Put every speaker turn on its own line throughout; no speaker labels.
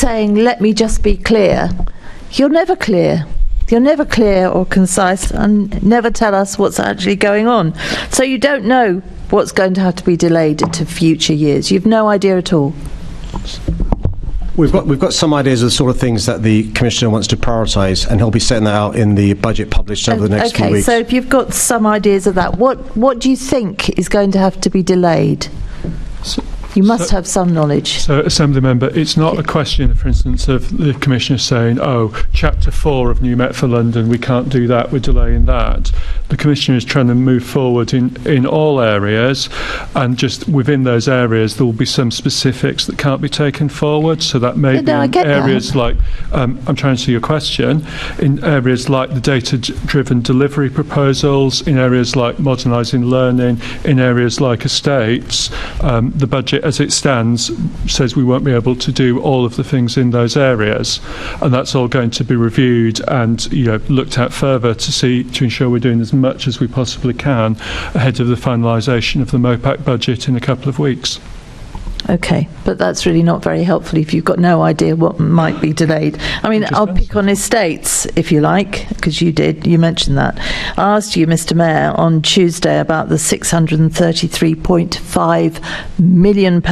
saying, let me just be clear, you're never clear. You're never clear or concise and never tell us what's actually going on. So you don't know what's going to have to be delayed into future years. You've no idea at all.
We've got some ideas of the sort of things that the Commissioner wants to prioritise, and he'll be setting that out in the budget published over the next few weeks.
Okay, so if you've got some ideas of that, what do you think is going to have to be delayed? You must have some knowledge.
So, Assembly Member, it's not a question, for instance, of the Commissioner saying, oh, Chapter 4 of New Met for London, we can't do that, we're delaying that. The Commissioner is trying to move forward in all areas, and just within those areas there will be some specifics that can't be taken forward, so that may be in areas like, I'm trying to see your question, in areas like the data-driven delivery proposals, in areas like modernising learning, in areas like estates. The budget as it stands says we won't be able to do all of the things in those areas, and that's all going to be reviewed and looked at further to ensure we're doing as much as we possibly can ahead of the finalisation of the MOPAC budget in a couple of weeks.
Okay, but that's really not very helpful if you've got no idea what might be delayed. I mean, I'll pick on estates, if you like, because you mentioned that. I asked you, Mr Mayor, on Tuesday about the £633.5 million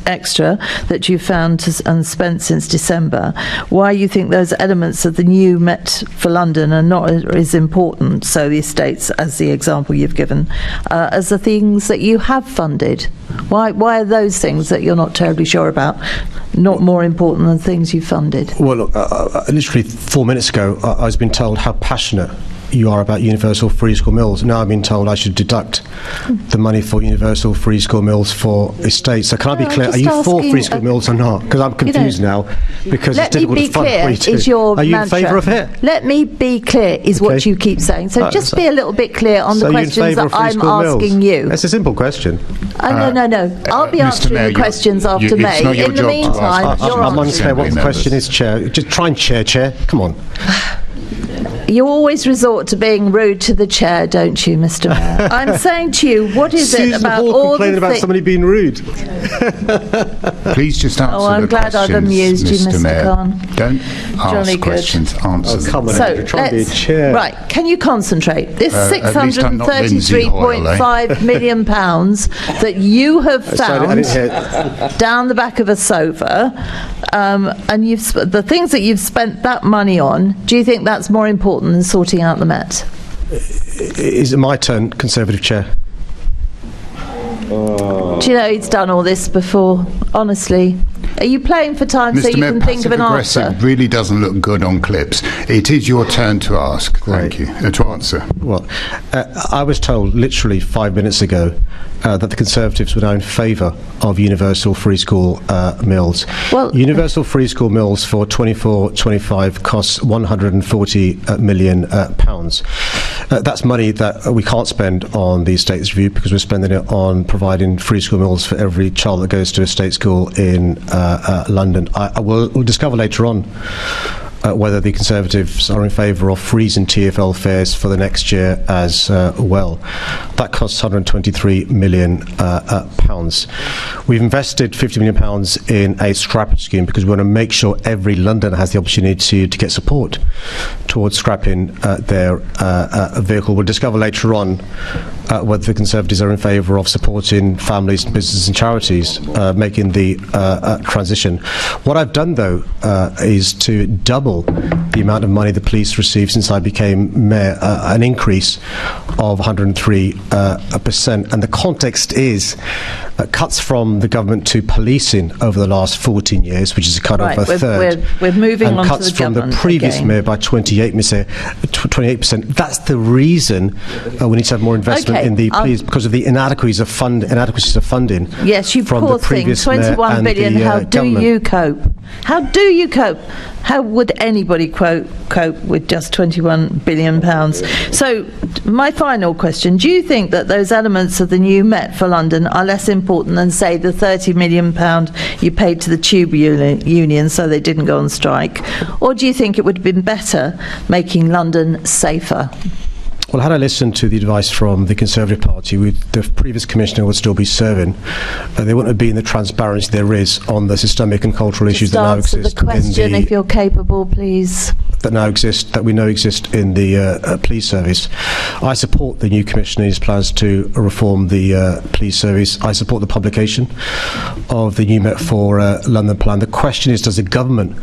extra that you found and spent since December. Why you think those elements of the new Met for London are not as important, so the estates, as the example you've given, as the things that you have funded? Why are those things that you're not terribly sure about not more important than things you funded?
Well, look, literally 4 minutes ago, I was being told how passionate you are about universal free school meals. Now I'm being told I should deduct the money for universal free school meals for estates. So can I be clear, are you for free school meals or not? Because I'm confused now, because it's difficult to fund free too. Are you in favour of it?
Let me be clear is what you keep saying. So just be a little bit clear on the questions that I'm asking you.
It's a simple question.
No. I'll be answering the questions after May. In the meantime,
I'm unclear what the question is, Chair. Just try and chair. Come on.
You always resort to being rude to the chair, don't you, Mr Mayor? I'm saying to you, what is it about all
complaining about somebody being rude?
Please just answer the questions.
Oh, I'm glad I've amused you, Mr Khan.
Don't ask questions, answer them.
Come on, you're trying to be a chair.
Right, can you concentrate? This £633.5 million that you have found down the back of a sofa, and the things that you've spent that money on, do you think that's more important than sorting out the Met?
Is it my turn, Conservative Chair?
Do you know he's done all this before? Honestly, are you playing for time
Mr.
so you
Mayor,
can think of an answer?
Aggressive really doesn't look good on clips. It is your turn to ask. Thank you. To answer.
Well, I was told literally 5 minutes ago that the Conservatives were now in favour of universal free school meals. Well, universal free school meals for 24-25 costs £140 million. That's money that we can't spend on the Estates Review, because we're spending it on providing free school meals for every child that goes to a state school in London. We'll discover later on whether the Conservatives are in favour of freezing TfL fares for the next year as well. That costs £123 million. We've invested £50 million in a scrappage scheme because we want to make sure every Londoner has the opportunity to get support towards scrapping their vehicle. We'll discover later on whether the Conservatives are in favour of supporting families, businesses and charities making the transition. What I've done, though, is to double the amount of money the police received since I became mayor, an increase of 103%. And the context is cuts from the government to policing over the last 14 years, which is a cut of a third.
We're moving on to the
cuts from the previous mayor by 28%. That's the reason we need to have more investment in the police, because of the inadequacies of funding.
Yes, you
from
poor
the previous
thing. 21 billion. How do you cope? How do you cope? How would anybody cope with just £21 billion? So, my final question, do you think that those elements of the new Met for London are less important than, say, the £30 million you paid to the tube union so they didn't go on strike? Or do you think it would have been better making London safer?
Well, had I listened to the advice from the Conservative Party, the previous Commissioner would still be serving. There wouldn't have been the transparency there is on the systemic and cultural issues that now exist.
The question, if you're capable, please.
That we know exist in the police service. I support the new Commissioner's plans to reform the police service. I support the publication of the new Met for London plan. The question is, does the government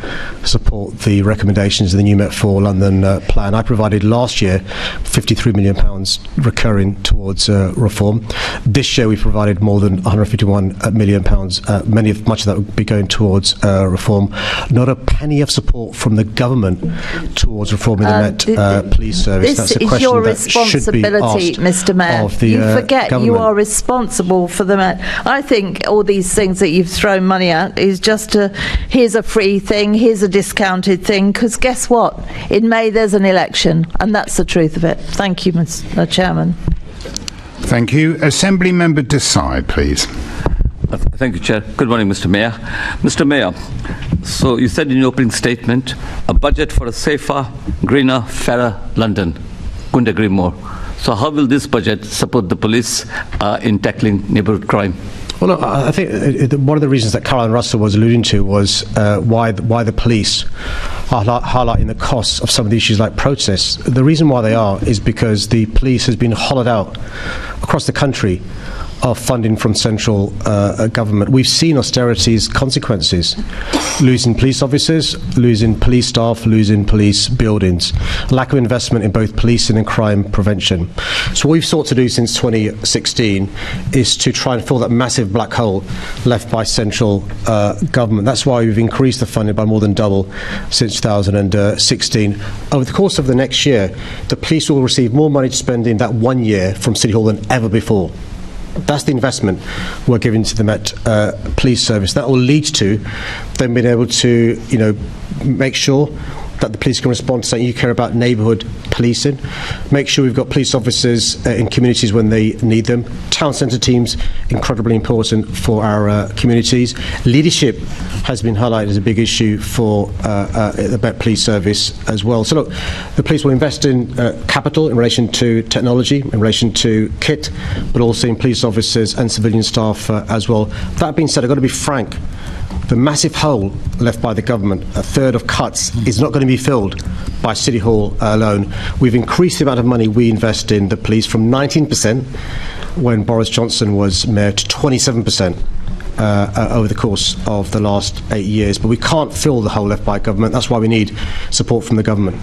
support the recommendations of the new Met for London plan? I provided last year £53 million recurring towards reform. This year we provided more than £151 million. Much of that would be going towards reform. Not a penny of support from the government towards reforming the Met police service.
This
That's a
is
question
your
that should be
responsibility,
asked
Mr. Mayor.
of the
You forget
government.
you are responsible for the Met. I think all these things that you've thrown money at is just here's a free thing, here's a discounted thing, because guess what? In May there's an election, and that's the truth of it. Thank you, Mr. Chairman.
Thank you. Assembly Member Desai, please.
Thank you, Chair. Good morning, Mr. Mayor. Mr. Mayor, so you said in your opening statement, a budget for a safer, greener, fairer London. Couldn't agree more. So how will this budget support the police in tackling neighbourhood crime?
Well, look, I think one of the reasons that Caroline Russell was alluding to was why the police are highlighting the costs of some of the issues like protests. The reason why they are is because the police has been hollowed out across the country of funding from central government. We've seen austerity's consequences: losing police officers, losing police staff, losing police buildings, lack of investment in both policing and crime prevention. So what we've sought to do since 2016 is to try and fill that massive black hole left by central government. That's why we've increased the funding by more than double since 2016. Over the course of the next year, the police will receive more money to spend in that 1 year from City Hall than ever before. That's the investment we're giving to the Met Police Service. That will lead to them being able to, make sure that the police can respond to saying you care about neighbourhood policing, make sure we've got police officers in communities when they need them. Town centre teams, incredibly important for our communities. Leadership has been highlighted as a big issue for the Met Police Service as well. So look, the police will invest in capital in relation to technology, in relation to kit, but also in police officers and civilian staff as well. That being said, I've got to be frank. The massive hole left by the government, a third of cuts, is not going to be filled by City Hall alone. We've increased the amount of money we invest in the police from 19% when Boris Johnson was mayor to 27% over the course of the last 8 years. But we can't fill the hole left by government. That's why we need support from the government.